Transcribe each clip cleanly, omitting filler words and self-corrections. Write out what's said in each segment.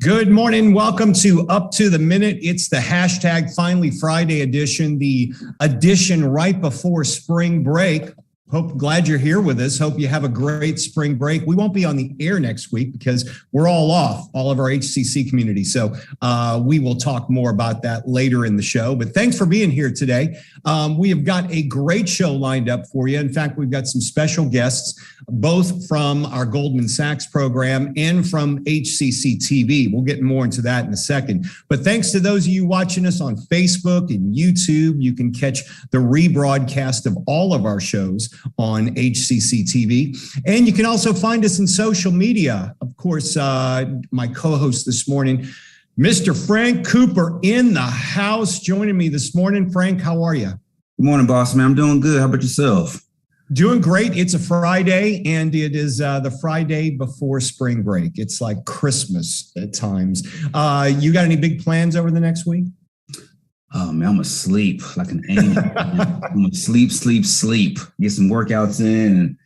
Good morning. Welcome to Up to the Minute. It's the hashtag Finally Friday edition, the edition right before spring break. Glad you're here with us. Hope you have a great spring break. We won't be on the air next week because we're all off, all of our HCC community. So we will talk more about that later in the show. But thanks for being here today. We have got a great show lined up for you. In fact, we've got some special guests, both from our Goldman Sachs program and from HCCTV. We'll get more into that in a second. But thanks to those of you watching us on Facebook and YouTube, you can catch the rebroadcast of all of our shows on HCCTV. And you can also find us in social media. Of course, my co-host this morning, Mr. Frank Cooper in the house, joining me this morning. Frank, how are you? Good morning, boss man. I'm doing good. How about yourself? Doing great. It's a Friday, and it is the Friday before spring break. It's like Christmas at times. You got any big plans over the next week? Oh, man, I'm going to sleep like an angel. I'm going to sleep. Get some workouts in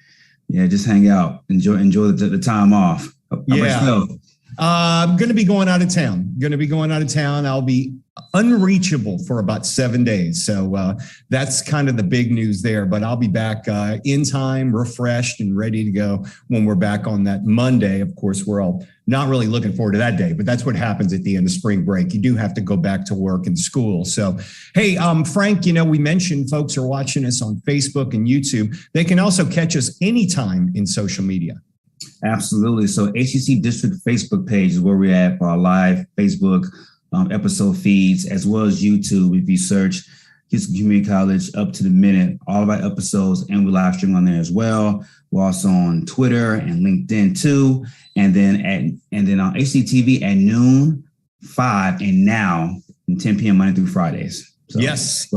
and, just hang out. Enjoy the time off. How about yourself? I'm going to be going out of town. I'll be unreachable for about 7 days. So that's kind of the big news there. But I'll be back in time, refreshed and ready to go when we're back on that Monday. Of course, we're all not really looking forward to that day, but that's what happens at the end of spring break. You do have to go back to work and school. So, hey, Frank, we mentioned folks are watching us on Facebook and YouTube. They can also catch us anytime in social media. Absolutely. So HCC District Facebook page is where we're at for our live Facebook episode feeds, as well as YouTube. If you search Houston Community College Up to the Minute, all of our episodes, and we live stream on there as well. We're also on Twitter and LinkedIn too. And then on HCTV at noon, 5, and now 10 p.m. Monday through Fridays. So, yes.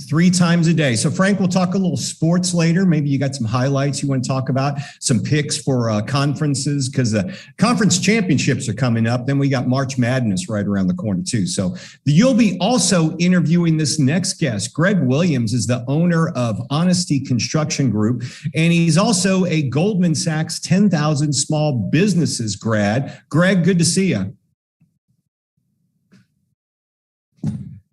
Three times a day. So Frank, we'll talk a little sports later. Maybe you got some highlights you want to talk about, some picks for conferences, because the conference championships are coming up. Then we got March Madness right around the corner too. So you'll be also interviewing this next guest. Greg Williams is the owner of Honesty Construction Group, and he's also a Goldman Sachs 10,000 Small Businesses grad. Greg, good to see you.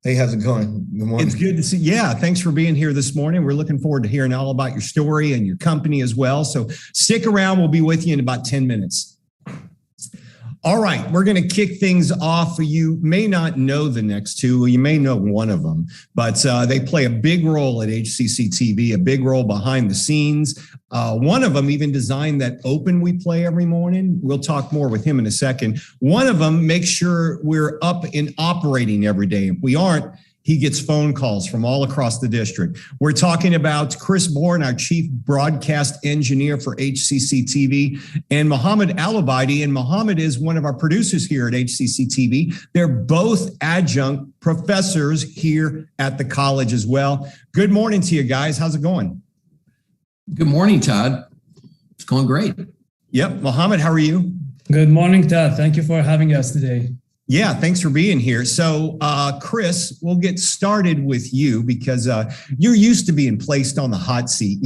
Hey, how's it going? Good morning. It's good to see you. Yeah, thanks for being here this morning. We're looking forward to hearing all about your story and your company as well. So stick around. We'll be with you in about 10 minutes. All right, we're going to kick things off. You may not know the next two. You may know one of them, but they play a big role at HCCTV, a big role behind the scenes. One of them even designed that open we play every morning. We'll talk more with him in a second. One of them makes sure we're up and operating every day. If we aren't, he gets phone calls from all across the district. We're talking about Chris Bourne, our chief broadcast engineer for HCCTV, and Mohamad Alobidey. And Mohamad is one of our producers here at HCCTV. They're both adjunct professors here at the college as well. Good morning to you guys. How's it going? Good morning, Todd. It's going great. Yep. Mohamad, how are you? Good morning, Todd. Thank you for having us today. Yeah, thanks for being here. So, Chris, we'll get started with you because you're used to being placed on the hot seat.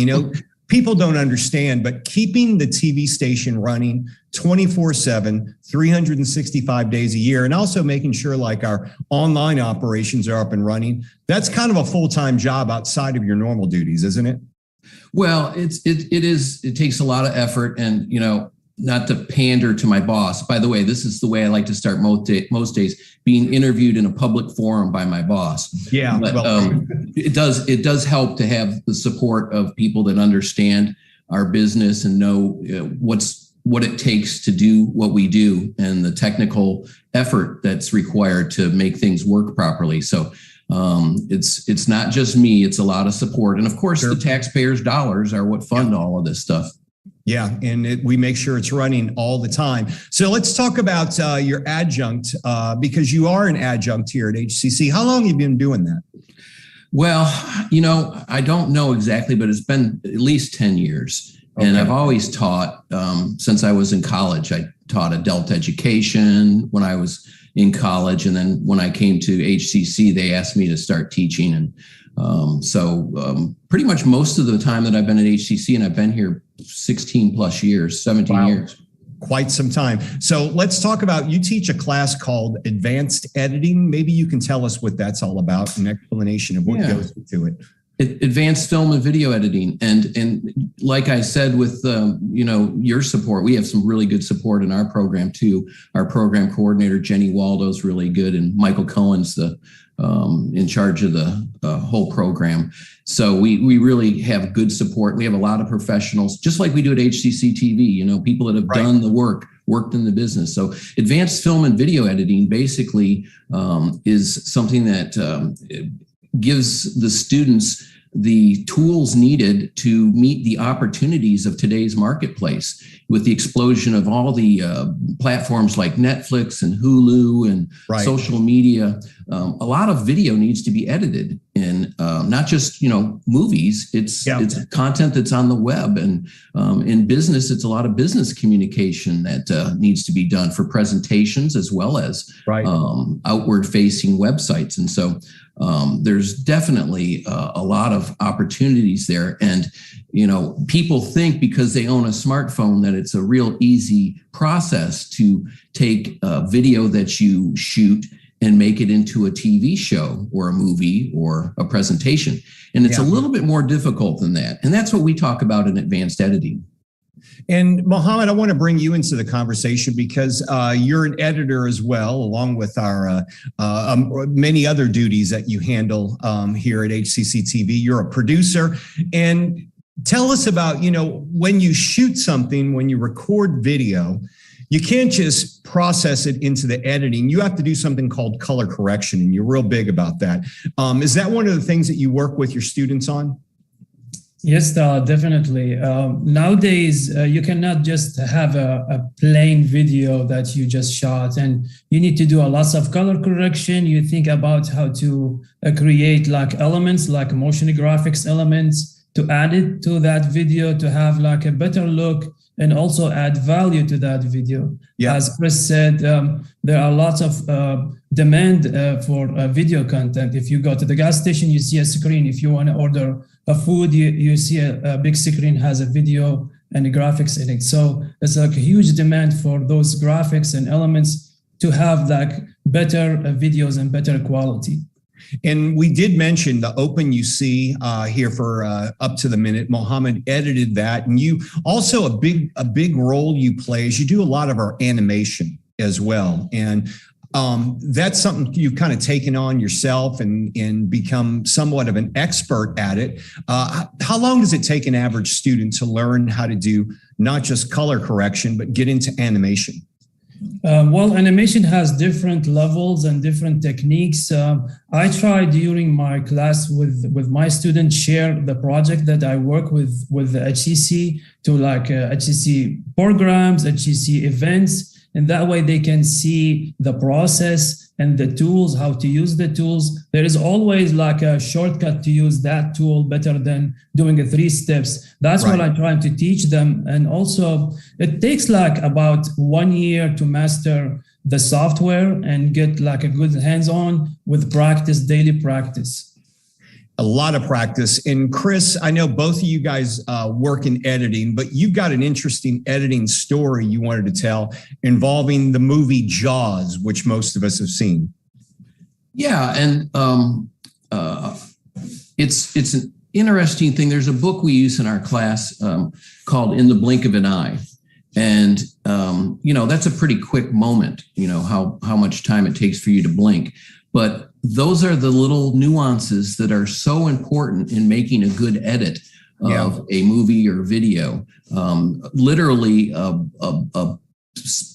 People don't understand, but keeping the TV station running 24/7, 365 days a year, and also making sure like our online operations are up and running, that's kind of a full-time job outside of your normal duties, isn't it? Well, it takes a lot of effort, and not to pander to my boss. By the way, this is the way I like to start most days, being interviewed in a public forum by my boss. Yeah, but it does help to have the support of people that understand our business and know what it takes to do what we do and the technical effort that's required to make things work properly. So it's not just me, it's a lot of support. And of course, The taxpayers' dollars are what fund all of this stuff. Yeah, and we make sure it's running all the time. So let's talk about your adjunct, because you are an adjunct here at HCC. How long have you been doing that? Well, I don't know exactly, but it's been at least 10 years. Okay. And I've always taught since I was in college. I taught adult education when I was in college. And then when I came to HCC, they asked me to start teaching. And pretty much most of the time that I've been at HCC, and I've been here 16 plus years, 17 years. quite some time. So let's talk about, you teach a class called Advanced Editing. Maybe you can tell us what that's all about, an explanation of what goes into it. Advanced film and video editing. And like I said, with, your support, we have some really good support in our program too. Our program coordinator, Jenny Waldo's really good. And Michael Cohen's in charge of the whole program. So we really have good support. We have a lot of professionals, just like we do at HCCTV, people that have done the work, worked in the business. So advanced film and video editing basically is something that gives the students the tools needed to meet the opportunities of today's marketplace. With the explosion of all the platforms like Netflix and Hulu and social media, a lot of video needs to be edited, and not just movies. It's content that's on the web, and in business, it's a lot of business communication that needs to be done for presentations as well as outward-facing websites. And so there's definitely a lot of opportunities there. And people think because they own a smartphone that it's a real easy process to take a video that you shoot and make it into a TV show or a movie or a presentation. And it's a little bit more difficult than that. And that's what we talk about in advanced editing. And Mohamad, I want to bring you into the conversation because you're an editor as well, along with our many other duties that you handle here at HCCTV. You're a producer. And tell us about, when you shoot something, when you record video, you can't just process it into the editing. You have to do something called color correction, and you're real big about that. Is that one of the things that you work with your students on? Yes, definitely. Nowadays, you cannot just have a plain video that you just shot, and you need to do a lot of color correction. You think about how to create like elements, like motion graphics elements, to add it to that video to have like a better look and also add value to that video. As Chris said, there are lots of demand for video content. If you go to the gas station, you see a screen. If you want to order a food, you see a big screen has a video and graphics in it. So there's like a huge demand for those graphics and elements to have like better videos and better quality. And we did mention the Open you see here for Up to the Minute. Mohamad edited that, and you also a big role you play is you do a lot of our animation as well, and that's something you've kind of taken on yourself and become somewhat of an expert at it. How long does it take an average student to learn how to do not just color correction but get into animation? Well, animation has different levels and different techniques. I try during my class with my students share the project that I work with the HCC to like HCC programs, HCC events, and that way they can see the process and the tools, how to use the tools. There is always like a shortcut to use that tool better than doing the 3 steps. That's what I try to teach them. And also it takes like about 1 year to master the software and get like a good hands-on with practice, daily practice. A lot of practice. And Chris, I know both of you guys work in editing, but you've got an interesting editing story you wanted to tell involving the movie Jaws, which most of us have seen. Yeah, and it's an interesting thing. There's a book we use in our class called In the Blink of an Eye. And, that's a pretty quick moment, how much time it takes for you to blink. But those are the little nuances that are so important in making a good edit of a movie or video. Literally a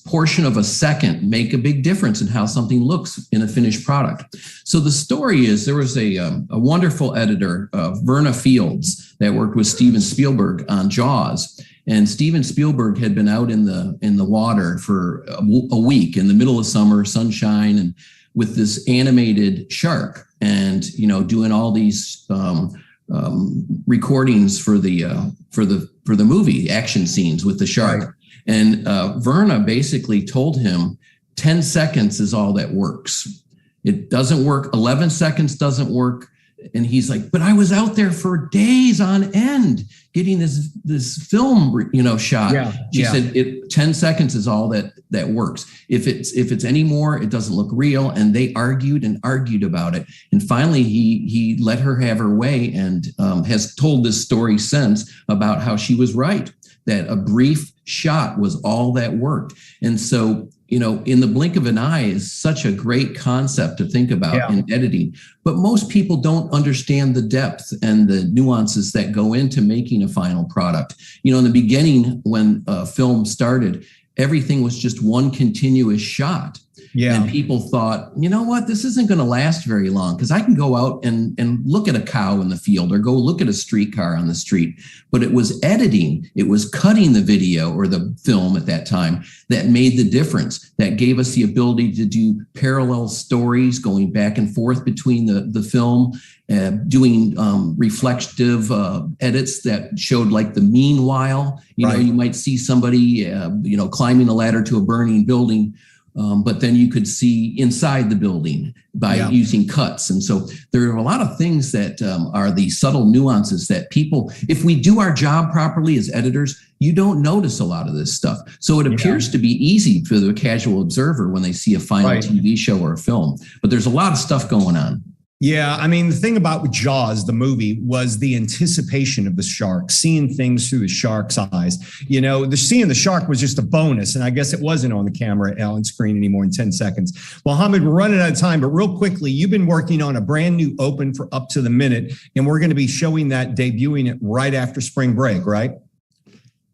portion of a second make a big difference in how something looks in a finished product. So the story is there was a wonderful editor, Verna Fields, that worked with Steven Spielberg on Jaws. And Steven Spielberg had been out in the water for a week in the middle of summer, sunshine, and with this animated shark, and doing all these recordings for the movie action scenes with the shark. Right. And Verna basically told him 10 seconds is all that works. It doesn't work. 11 seconds doesn't work. And he's like, but I was out there for days on end getting this film, shot. Yeah, she said 10 seconds is all that works. If it's any more, it doesn't look real. And they argued about it. And finally he let her have her way, and has told this story since about how she was right, that a brief shot was all that worked. And so, in the blink of an eye is such a great concept to think about in editing. But most people don't understand the depth and the nuances that go into making a final product. In the beginning, when film started, everything was just one continuous shot. Yeah. And people thought, you know what, this isn't going to last very long, because I can go out and look at a cow in the field or go look at a streetcar on the street. But it was editing, it was cutting the video or the film at that time that made the difference, that gave us the ability to do parallel stories going back and forth between the film, doing reflective edits that showed like the meanwhile. You might see somebody, climbing a ladder to a burning building. But then you could see inside the building by using cuts. And so there are a lot of things that are the subtle nuances that people, if we do our job properly as editors, you don't notice a lot of this stuff. So it appears to be easy for the casual observer when they see a final TV show or a film. But there's a lot of stuff going on. Yeah, I mean, the thing about Jaws, the movie, was the anticipation of the shark, seeing things through the shark's eyes. Seeing the shark was just a bonus, and I guess it wasn't on the camera on screen anymore in 10 seconds. Mohamad, we're running out of time, but real quickly, you've been working on a brand new open for Up to the Minute, and we're going to be showing that, debuting it right after spring break, right?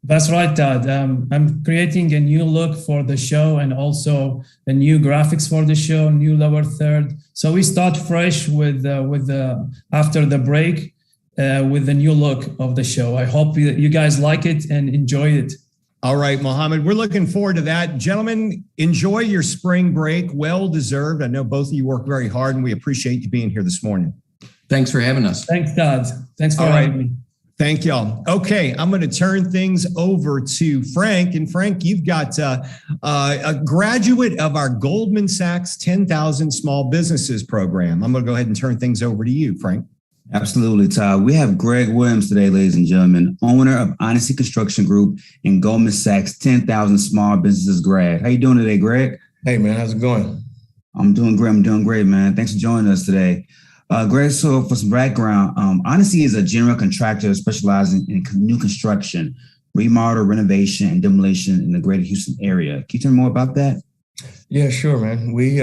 That's right, Todd. I'm creating a new look for the show, and also the new graphics for the show, new lower third. So we start fresh with after the break with the new look of the show. I hope you guys like it and enjoy it. All right, Mohamad, we're looking forward to that. Gentlemen, enjoy your spring break. Well deserved. I know both of you work very hard, and we appreciate you being here this morning. Thanks for having us. Thanks, Todd. Thanks for having me. Thank y'all. Okay, I'm going to turn things over to Frank. And Frank, you've got a graduate of our Goldman Sachs 10,000 Small Businesses program. I'm going to go ahead and turn things over to you, Frank. Absolutely, Todd. We have Greg Williams today, ladies and gentlemen, owner of Honesty Construction Group and Goldman Sachs 10,000 Small Businesses grad. How you doing today, Greg? Hey, man. How's it going? I'm doing great, man. Thanks for joining us today. Greg, so for some background, Honesty is a general contractor specializing in new construction, remodel, renovation, and demolition in the greater Houston area. Can you tell me more about that? Yeah, sure, man. We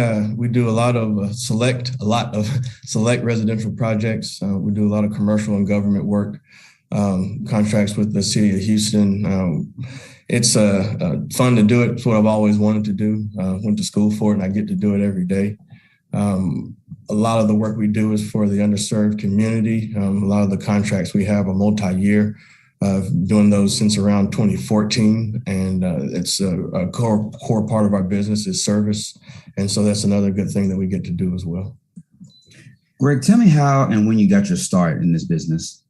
do a lot of select residential projects. We do a lot of commercial and government work, contracts with the city of Houston. It's fun to do it. It's what I've always wanted to do. Went to school for it, and I get to do it every day. A lot of the work we do is for the underserved community. A lot of the contracts we have are multi-year. Doing those since around 2014, and it's a core part of our business is service, and so that's another good thing that we get to do as well. Greg, tell me how and when you got your start in this business.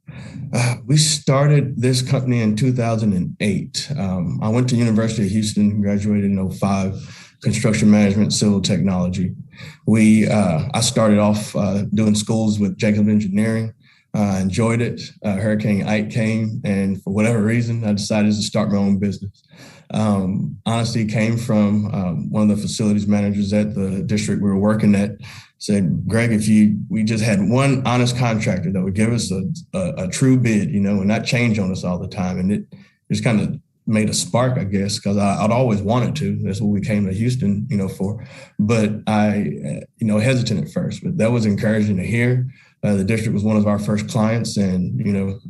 We started this company in 2008. I went to University of Houston, graduated in 2005, construction management, civil technology. I started off doing schools with Jacob Engineering. I enjoyed it. Hurricane Ike came, and for whatever reason, I decided to start my own business. Honesty came from one of the facilities managers at the district we were working at. Said, Greg, we just had one honest contractor that would give us a true bid, and not change on us all the time. And it just kind of made a spark, I guess, because I'd always wanted to. That's what we came to Houston, for. But I, hesitant at first, but that was encouraging to hear. The district was one of our first clients, and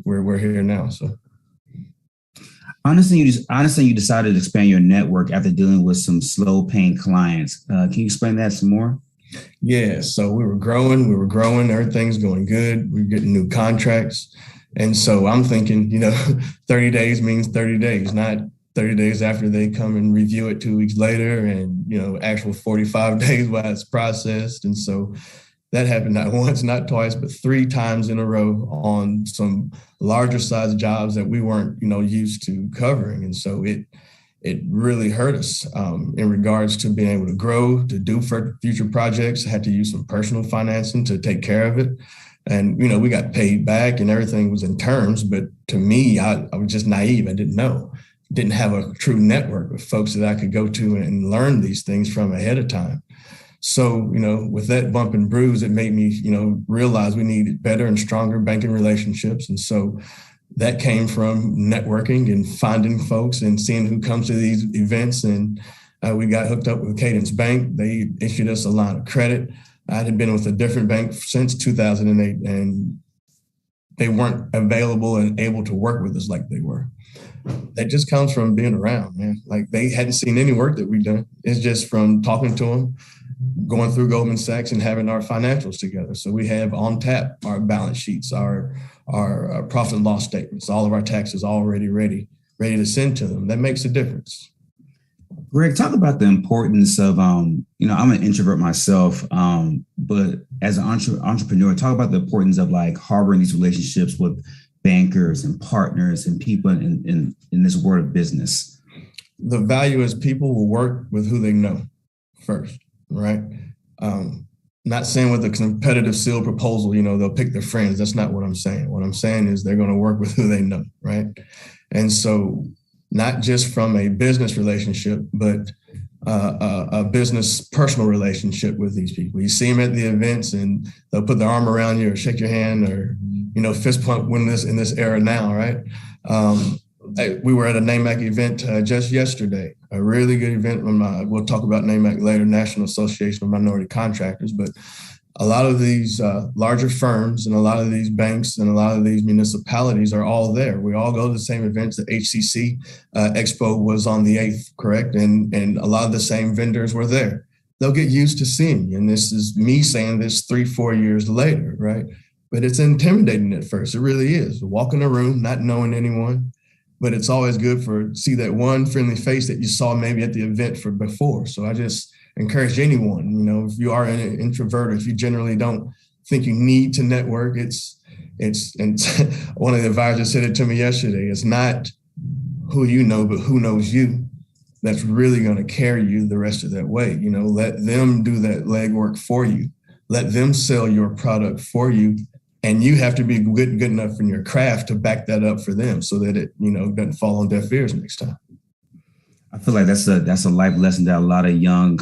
we're here now. So, honestly, you decided to expand your network after dealing with some slow-paying clients. Can you explain that some more? Yeah. So we were growing. Everything's going good. We're getting new contracts, and so I'm thinking, 30 days means 30 days, not 30 days after they come and review it 2 weeks later, and actual 45 days while it's processed, and so. That happened not once, not twice, but 3 times in a row on some larger size jobs that we weren't, used to covering. And so it really hurt us in regards to being able to grow, to do for future projects. I had to use some personal financing to take care of it. And, we got paid back and everything was in terms. But to me, I was just naive. I didn't know. Didn't have a true network of folks that I could go to and learn these things from ahead of time. So, with that bump and bruise, it made me, realize we needed better and stronger banking relationships. And so that came from networking and finding folks and seeing who comes to these events. And we got hooked up with Cadence Bank. They issued us a line of credit. I had been with a different bank since 2008, and they weren't available and able to work with us like they were. That just comes from being around, man. Like, they hadn't seen any work that we've done. It's just from talking to them, going through Goldman Sachs and having our financials together. So we have on tap our balance sheets, our profit and loss statements, all of our taxes already ready to send to them. That makes a difference. Greg, talk about the importance of, I'm an introvert myself, but as an entrepreneur, talk about the importance of like harboring these relationships with bankers and partners and people in this world of business. The value is people will work with who they know first, right? Not saying with a competitive sealed proposal, they'll pick their friends. That's not what I'm saying. What I'm saying is they're going to work with who they know, right? And so not just from a business relationship, but a business personal relationship with these people. You see them at the events and they'll put their arm around you or shake your hand or, fist pump in this era now, right? We were at a NAMAC event just yesterday, a really good event. We'll talk about NAMAC later, National Association of Minority Contractors, but a lot of these larger firms and a lot of these banks and a lot of these municipalities are all there. We all go to the same events. The HCC Expo was on the 8th, correct? And a lot of the same vendors were there. They'll get used to seeing you. And this is me saying this 3-4 years later, right? But it's intimidating at first. It really is. Walk in a room, not knowing anyone. But it's always good to see that one friendly face that you saw maybe at the event before. So I just encourage anyone, if you are an introvert, or if you generally don't think you need to network, it's and one of the advisors said it to me yesterday. It's not who you know, but who knows you. That's really going to carry you the rest of that way. Let them do that legwork for you. Let them sell your product for you. And you have to be good enough in your craft to back that up for them so that it, doesn't fall on deaf ears next time. I feel like that's a life lesson that a lot of young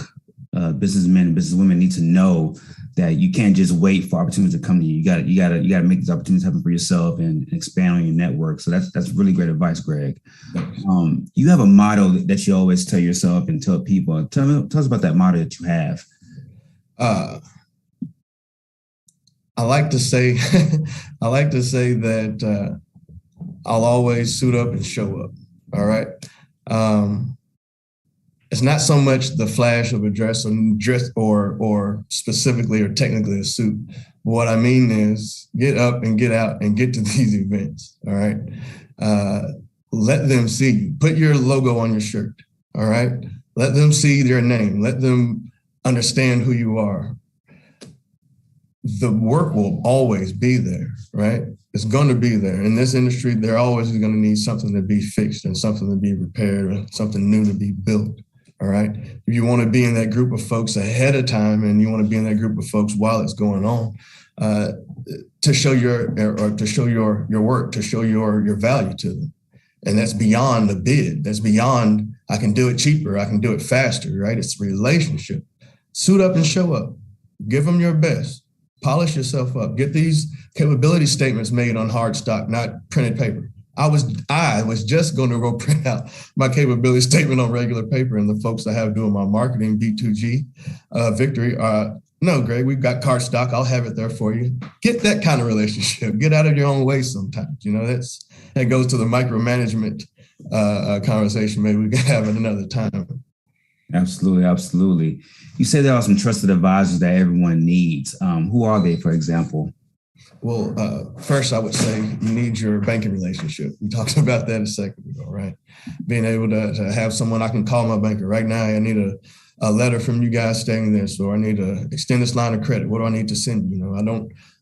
businessmen and businesswomen need to know, that you can't just wait for opportunities to come to you. You got to make these opportunities happen for yourself and expand on your network. So that's really great advice, Greg. You have a motto that you always tell yourself and tell people. Tell us about that motto that you have. I like to say that I'll always suit up and show up. All right. It's not so much the flash of a dress or specifically or technically a suit. But what I mean is get up and get out and get to these events. All right. Let them see you. Put your logo on your shirt. All right. Let them see your name. Let them understand who you are. The work will always be there, right? It's going to be there. In this industry, they're always going to need something to be fixed and something to be repaired and something new to be built, all right? If you want to be in that group of folks ahead of time and you want to be in that group of folks while it's going on, to show your work, to show your value to them. And that's beyond the bid. That's beyond, I can do it cheaper, I can do it faster, right? It's a relationship. Suit up and show up. Give them your best. Polish yourself up. Get these capability statements made on hard stock, not printed paper. I was just going to go print out my capability statement on regular paper, and the folks I have doing my marketing, B2G, Victory, no, Greg, we've got card stock. I'll have it there for you. Get that kind of relationship. Get out of your own way sometimes. That goes to the micromanagement conversation. Maybe we can have it another time. Absolutely, absolutely. You say there are some trusted advisors that everyone needs. Who are they, for example? Well, first, I would say you need your banking relationship. We talked about that a second ago, right? Being able to have someone I can call my banker right now. I need a letter from you guys stating this, or I need to extend this line of credit. What do I need to send you? I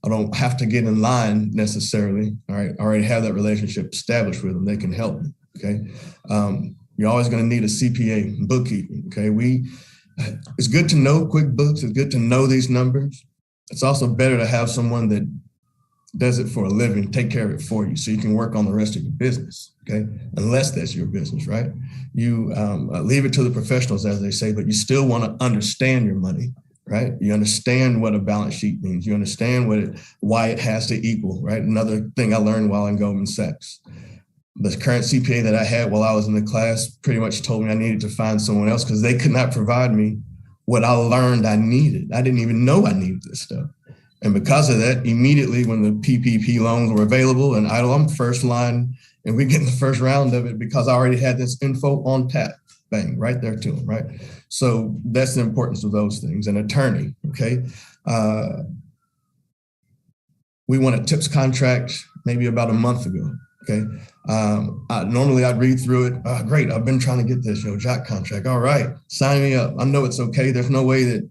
don't have to get in line necessarily. All right, I already have that relationship established with them. They can help me. Okay. You're always going to need a CPA and bookkeeping. Okay. It's good to know QuickBooks. It's good to know these numbers. It's also better to have someone that does it for a living, take care of it for you so you can work on the rest of your business, okay? Unless that's your business, right? You leave it to the professionals, as they say, but you still want to understand your money, right? You understand what a balance sheet means. You understand why it has to equal, right? Another thing I learned while in Goldman Sachs. The current CPA that I had while I was in the class pretty much told me I needed to find someone else because they could not provide me what I learned I needed. I didn't even know I needed this stuff. And because of that, immediately when the PPP loans were available and I'm first line and we get in the first round of it because I already had this info on tap, bang, right there to them, right? So that's the importance of those things. An attorney, okay? We won a TIPS contract maybe about a month ago, okay? Normally I'd read through it. Great, I've been trying to get this, JOC contract. All right, sign me up. I know it's okay. There's no way that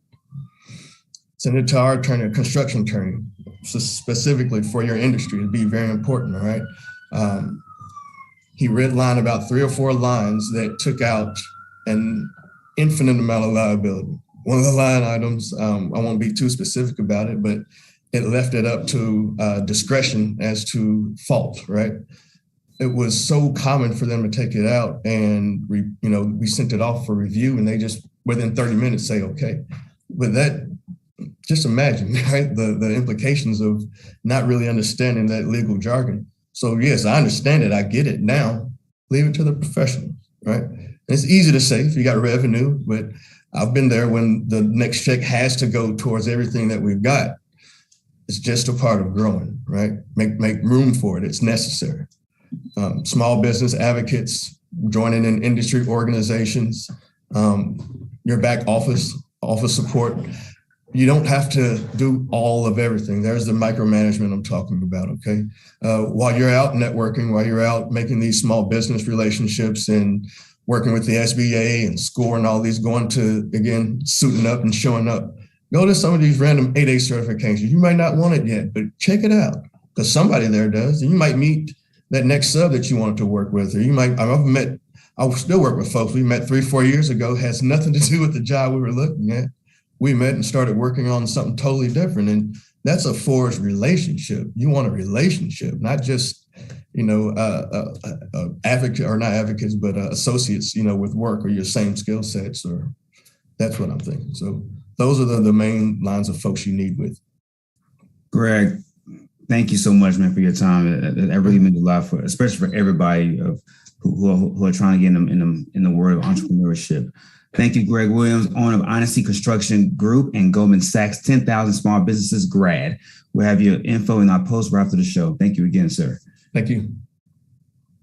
send it to our attorney, a construction attorney, specifically for your industry. It'd be very important, all right? He redlined about 3 or 4 lines that took out an infinite amount of liability. One of the line items, I won't be too specific about it, but it left it up to discretion as to fault, right? It was so common for them to take it out, and we sent it off for review, and they just within 30 minutes say okay. But that, just imagine, right? The implications of not really understanding that legal jargon. So yes, I understand it. I get it now. Leave it to the professionals, right? And it's easy to say if you got revenue, but I've been there when the next check has to go towards everything that we've got. It's just a part of growing, right? Make room for it. It's necessary. Small business advocates, joining in industry organizations, your back office support. You don't have to do all of everything. There's the micromanagement I'm talking about, okay? While you're out networking, while you're out making these small business relationships and working with the SBA and SCORE and all these, going to, again, suiting up and showing up. Go to some of these random 8A certifications. You might not want it yet, but check it out because somebody there does. And you might meet that next sub that you wanted to work with, or you might, I still work with folks we met 3-4 years ago, has nothing to do with the job we were looking at. We met and started working on something totally different. And that's a forged relationship. You want a relationship, not just, advocate or not advocates, but associates, with work or your same skill sets, or that's what I'm thinking. So those are the main lines of folks you need with. Greg, thank you so much, man, for your time. That really means a lot for, especially for everybody who are trying to get in the world of entrepreneurship. Thank you, Greg Williams, owner of Honesty Construction Group and Goldman Sachs 10,000 Small Businesses grad. We'll have your info in our post right after the show. Thank you again, sir. Thank you.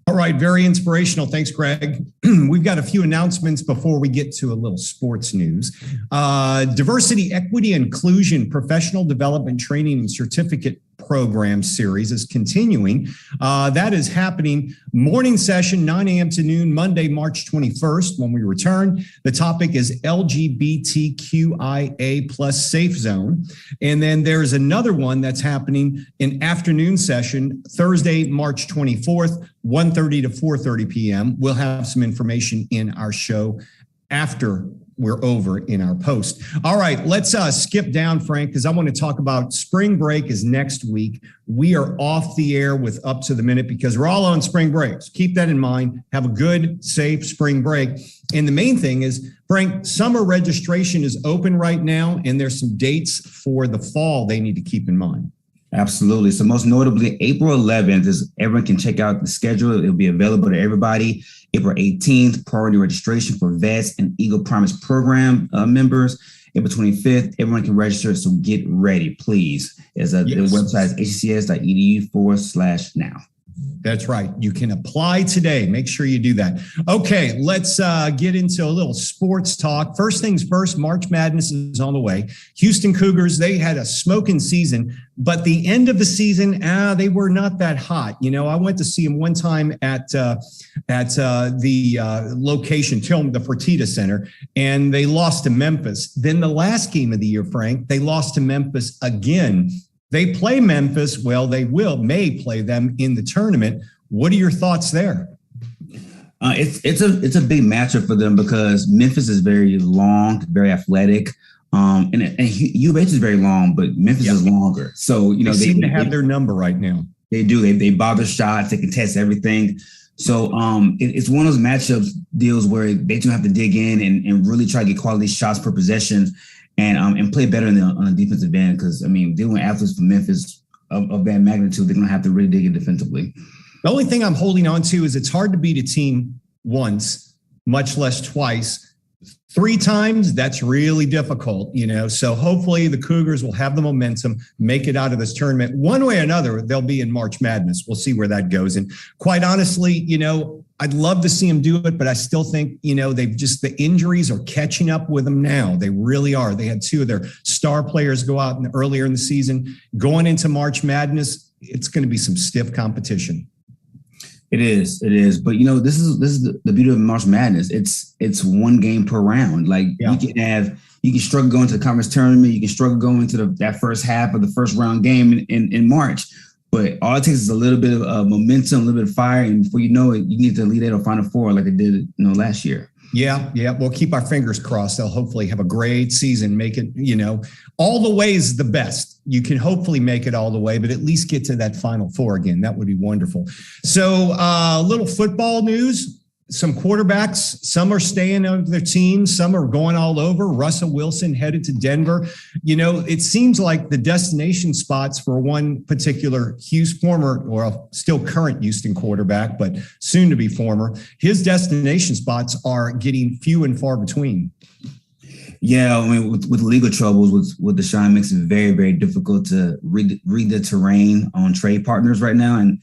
All right, very inspirational. Thanks, Greg. We've got a few announcements before we get to a little sports news. Diversity, Equity, Inclusion Professional Development Training and Certificate Program Series is continuing. That is happening morning session, 9 a.m. to noon, Monday, March 21st, when we return. The topic is LGBTQIA plus safe zone. And then there's another one that's happening in afternoon session, Thursday, March 24th, 1:30 to 4:30 p.m. We'll have some information in our show after we're over in our post. All right, let's skip down, Frank, because I want to talk about spring break is next week. We are off the air with Up to the Minute because we're all on spring breaks. Keep that in mind. Have a good, safe spring break. And the main thing is, Frank, summer registration is open right now, and there's some dates for the fall they need to keep in mind. Absolutely. So most notably, April 11th is everyone can check out the schedule. It'll be available to everybody. April 18th, priority registration for vets and Eagle Promise program members. April 25th, everyone can register. So get ready, please. The website is hccs.edu/now. That's right. You can apply today. Make sure you do that. Okay, let's get into a little sports talk. First things first, March Madness is on the way. Houston Cougars, they had a smoking season, but the end of the season, they were not that hot. I went to see them one time at the location, the Fertitta Center, and they lost to Memphis. Then the last game of the year, Frank, they lost to Memphis again. They play Memphis. Well, they may play them in the tournament. What are your thoughts there? It's a big matchup for them because Memphis is very long, very athletic. And UH is very long, but Memphis is longer. So, they seem to have their number right now. They do. They bother shots. They can test everything. So it's one of those matchups deals where they do have to dig in and really try to get quality shots per possession and play better on the defensive end. Because, dealing with athletes from Memphis of that magnitude, they're going to have to really dig in defensively. The only thing I'm holding on to is it's hard to beat a team once, much less twice. 3 times, that's really difficult, So hopefully the Cougars will have the momentum, make it out of this tournament. One way or another, they'll be in March Madness. We'll see where that goes. And quite honestly, I'd love to see them do it, but I still think, the injuries are catching up with them now. They really are. They had 2 of their star players go out earlier in the season. Going into March Madness, it's going to be some stiff competition. It is. But this is the beauty of March Madness. It's 1 game per round. Like you can struggle going to the conference tournament. You can struggle going to that first half of the first round game in March. But all it takes is a little bit of momentum, a little bit of fire, and before you know it, you need to Elite Eight or Final Four like they did last year. Yeah. We'll keep our fingers crossed. They'll hopefully have a great season, make it, all the ways the best. You can hopefully make it all the way, but at least get to that Final Four again. That would be wonderful. So a little football news. Some quarterbacks, some are staying on their teams, some are going all over. Russell Wilson headed to Denver. It seems like the destination spots for one particular former or still current Houston quarterback, but soon to be former, his destination spots are getting few and far between. Yeah, with legal troubles with Deshaun, makes it very, very difficult to read the terrain on trade partners right now. And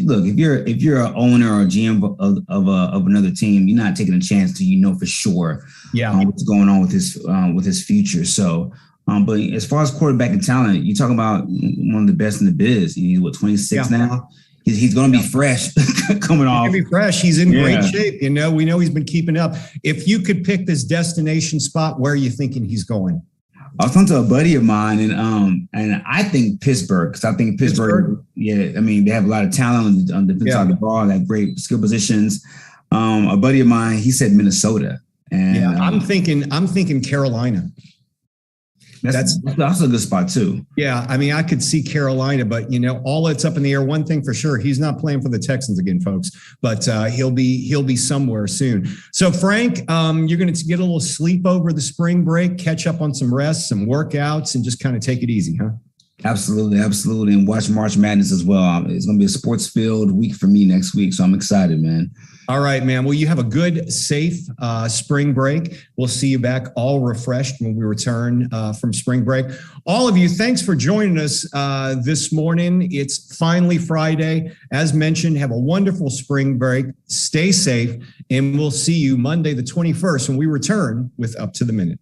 look, if you're an owner or GM of another team, you're not taking a chance till for sure what's going on with his future. So, but as far as quarterback and talent, you talk about one of the best in the biz. He's 26 now. He's going to be fresh coming off. He's going to be fresh. He's in great shape. We know he's been keeping up. If you could pick this destination spot, where are you thinking he's going? I was talking to a buddy of mine, and I think Pittsburgh, because I think Pittsburgh, they have a lot of talent on the defense side of the ball. They have great skill positions. A buddy of mine, he said Minnesota. And I'm thinking Carolina. That's a good spot too. Yeah, I could see Carolina, but all that's up in the air. One thing for sure, he's not playing for the Texans again, folks. But he'll be somewhere soon. So Frank, you're going to get a little sleep over the spring break, catch up on some rest, some workouts, and just kind of take it easy, huh? Absolutely, and watch March Madness as well. It's going to be a sports-filled week for me next week, so I'm excited, man. All right, man. Well, you have a good, safe spring break. We'll see you back all refreshed when we return from spring break. All of you, thanks for joining us this morning. It's finally Friday. As mentioned, have a wonderful spring break. Stay safe, and we'll see you Monday the 21st when we return with Up to the Minute.